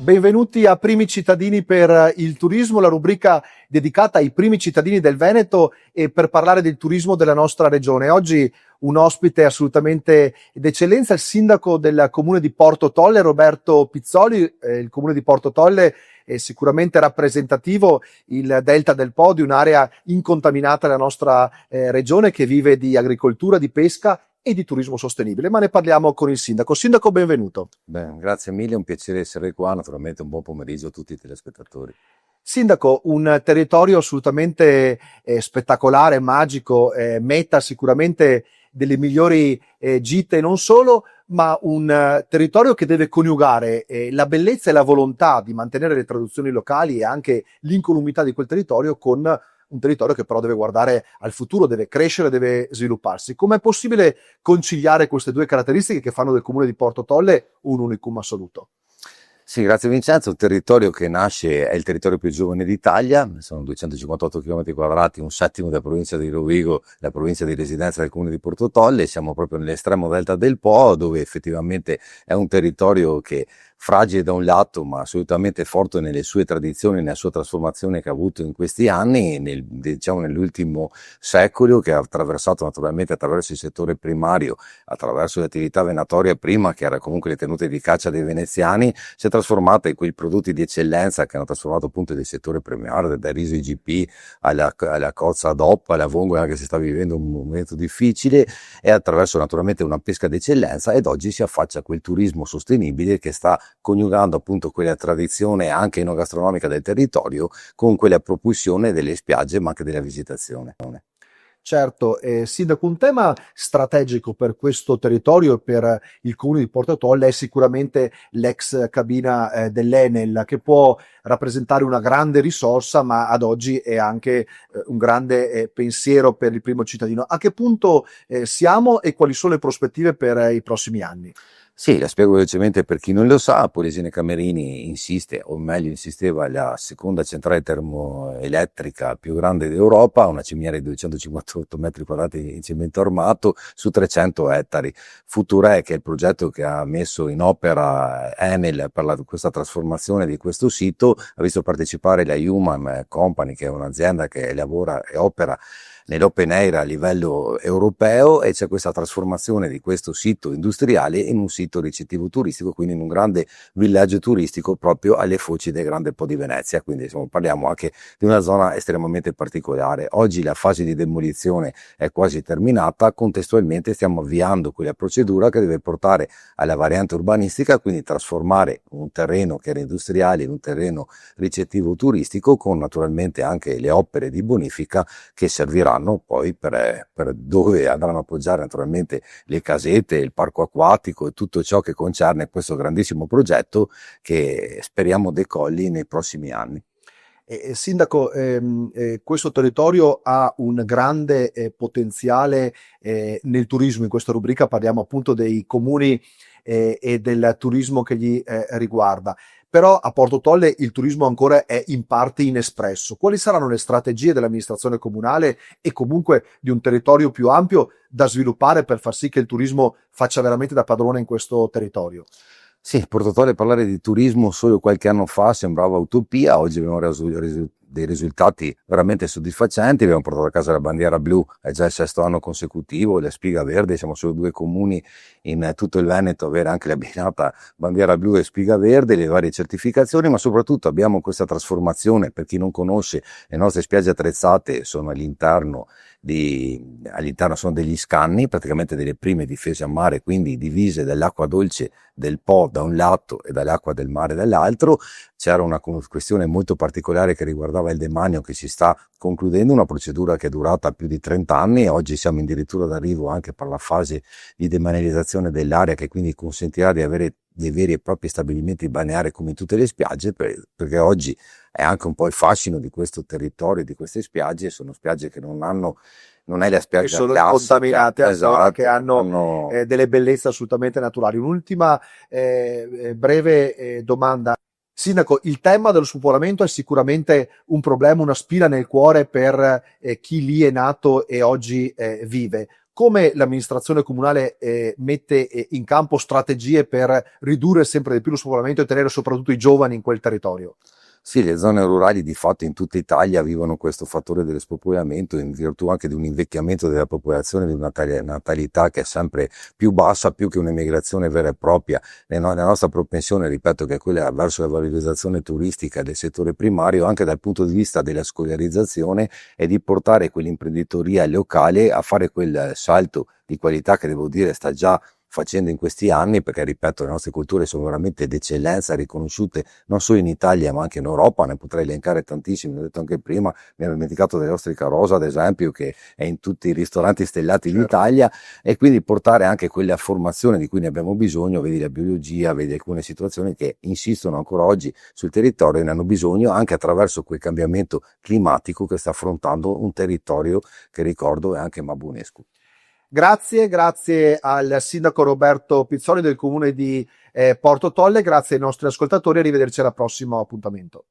Benvenuti a Primi Cittadini per il turismo, la rubrica dedicata ai primi cittadini del Veneto e per parlare del turismo della nostra regione. Oggi un ospite assolutamente d'eccellenza, il sindaco del comune di Porto Tolle, Roberto Pizzoli. Il comune di Porto Tolle è sicuramente rappresentativo, il delta del Po, di un'area incontaminata della nostra regione che vive di agricoltura, di pesca e di turismo sostenibile, ma ne parliamo con il sindaco. Sindaco, benvenuto. Beh, grazie mille, è un piacere essere qua, naturalmente un buon pomeriggio a tutti i telespettatori. Sindaco, un territorio assolutamente spettacolare, magico, meta sicuramente delle migliori gite e non solo, ma un territorio che deve coniugare la bellezza e la volontà di mantenere le tradizioni locali e anche l'incolumità di quel territorio con un territorio che però deve guardare al futuro, deve crescere, deve svilupparsi. Com'è possibile conciliare queste due caratteristiche che fanno del comune di Porto Tolle un unicum assoluto? Sì, grazie Vincenzo. Un territorio che nasce, è il territorio più giovane d'Italia, sono 258 km quadrati, un settimo della provincia di Rovigo, la provincia di residenza del comune di Porto Tolle. Siamo proprio nell'estremo delta del Po, dove effettivamente è un territorio che fragile da un lato, ma assolutamente forte nelle sue tradizioni, nella sua trasformazione che ha avuto in questi anni, diciamo nell'ultimo secolo, che ha attraversato naturalmente attraverso il settore primario, attraverso le attività venatorie prima, che era comunque le tenute di caccia dei veneziani, si è trasformata in quei prodotti di eccellenza che hanno trasformato appunto il settore primario, dal riso IGP alla cozza DOP, alla vongola, che si sta vivendo un momento difficile, e attraverso naturalmente una pesca d'eccellenza, ed oggi si affaccia a quel turismo sostenibile che sta coniugando appunto quella tradizione anche enogastronomica del territorio con quella propulsione delle spiagge ma anche della visitazione. Certo, Sindaco, un tema strategico per questo territorio e per il comune di Porto Tolle è sicuramente l'ex cabina dell'Enel, che può rappresentare una grande risorsa, ma ad oggi è anche un grande pensiero per il primo cittadino. A che punto siamo e quali sono le prospettive per i prossimi anni? Sì, la spiego velocemente per chi non lo sa. Polesine Camerini insiste, o meglio insisteva, la seconda centrale termoelettrica più grande d'Europa, una cimiera di 258 metri quadrati in cemento armato su 300 ettari. Future, che è il progetto che ha messo in opera Enel per questa trasformazione di questo sito, ha visto partecipare la Human Company, che è un'azienda che lavora e opera nell'open air a livello europeo, e c'è questa trasformazione di questo sito industriale in un sito ricettivo turistico, quindi in un grande villaggio turistico proprio alle foci del Grande Po di Venezia. Quindi insomma, parliamo anche di una zona estremamente particolare. Oggi la fase di demolizione è quasi terminata, contestualmente stiamo avviando quella procedura che deve portare alla variante urbanistica, quindi trasformare un terreno che era industriale in un terreno ricettivo turistico, con naturalmente anche le opere di bonifica che serviranno poi per dove andranno a appoggiare naturalmente le casette, il parco acquatico e tutto ciò che concerne questo grandissimo progetto che speriamo decolli nei prossimi anni. Sindaco, questo territorio ha un grande potenziale nel turismo. In questa rubrica parliamo appunto dei comuni e del turismo che gli riguarda. Però a Porto Tolle il turismo ancora è in parte inespresso. Quali saranno le strategie dell'amministrazione comunale e comunque di un territorio più ampio da sviluppare per far sì che il turismo faccia veramente da padrone in questo territorio? Sì, Porto Tolle, parlare di turismo solo qualche anno fa sembrava utopia. Oggi abbiamo dei risultati veramente soddisfacenti. Abbiamo portato a casa la bandiera blu, è già il sesto anno consecutivo, la spiga verde. Siamo solo due comuni in tutto il Veneto a avere anche l'abbinata bandiera blu e spiga verde, le varie certificazioni, ma soprattutto abbiamo questa trasformazione. Per chi non conosce, le nostre spiagge attrezzate sono all'interno sono degli scanni, praticamente delle prime difese a mare, quindi divise dall'acqua dolce del Po da un lato e dall'acqua del mare dall'altro. C'era una questione molto particolare che riguardava il demanio, che si sta concludendo, una procedura che è durata più di 30 anni, e oggi siamo addirittura d'arrivo anche per la fase di demanializzazione dell'area, che quindi consentirà di avere dei veri e propri stabilimenti balneari come in tutte le spiagge, perché oggi è anche un po' il fascino di questo territorio, di queste spiagge. Sono spiagge che non è la spiaggia Che sono classica, incontaminate ancora, esatto, che hanno delle bellezze assolutamente naturali. Un'ultima breve domanda. Sindaco, il tema dello spopolamento è sicuramente un problema, una spina nel cuore per chi lì è nato e oggi vive. Come l'amministrazione comunale mette in campo strategie per ridurre sempre di più lo spopolamento e tenere soprattutto i giovani in quel territorio? Sì, le zone rurali di fatto in tutta Italia vivono questo fattore dello spopolamento in virtù anche di un invecchiamento della popolazione, di una natalità che è sempre più bassa, più che un'emigrazione vera e propria. La nostra propensione, ripeto, che è quella verso la valorizzazione turistica del settore primario, anche dal punto di vista della scolarizzazione, è di portare quell'imprenditoria locale a fare quel salto di qualità che devo dire sta già facendo in questi anni, perché ripeto, le nostre culture sono veramente d'eccellenza, riconosciute non solo in Italia ma anche in Europa, ne potrei elencare tantissimi, l'ho detto anche prima, mi ero dimenticato delle Ostrica Rosa ad esempio, che è in tutti i ristoranti stellati d'Italia, e quindi portare anche quella formazione di cui ne abbiamo bisogno, vedi la biologia, vedi alcune situazioni che insistono ancora oggi sul territorio e ne hanno bisogno anche attraverso quel cambiamento climatico che sta affrontando un territorio che ricordo è anche mabunesco. Grazie al sindaco Roberto Pizzoli del comune di Porto Tolle, grazie ai nostri ascoltatori, arrivederci al prossimo appuntamento.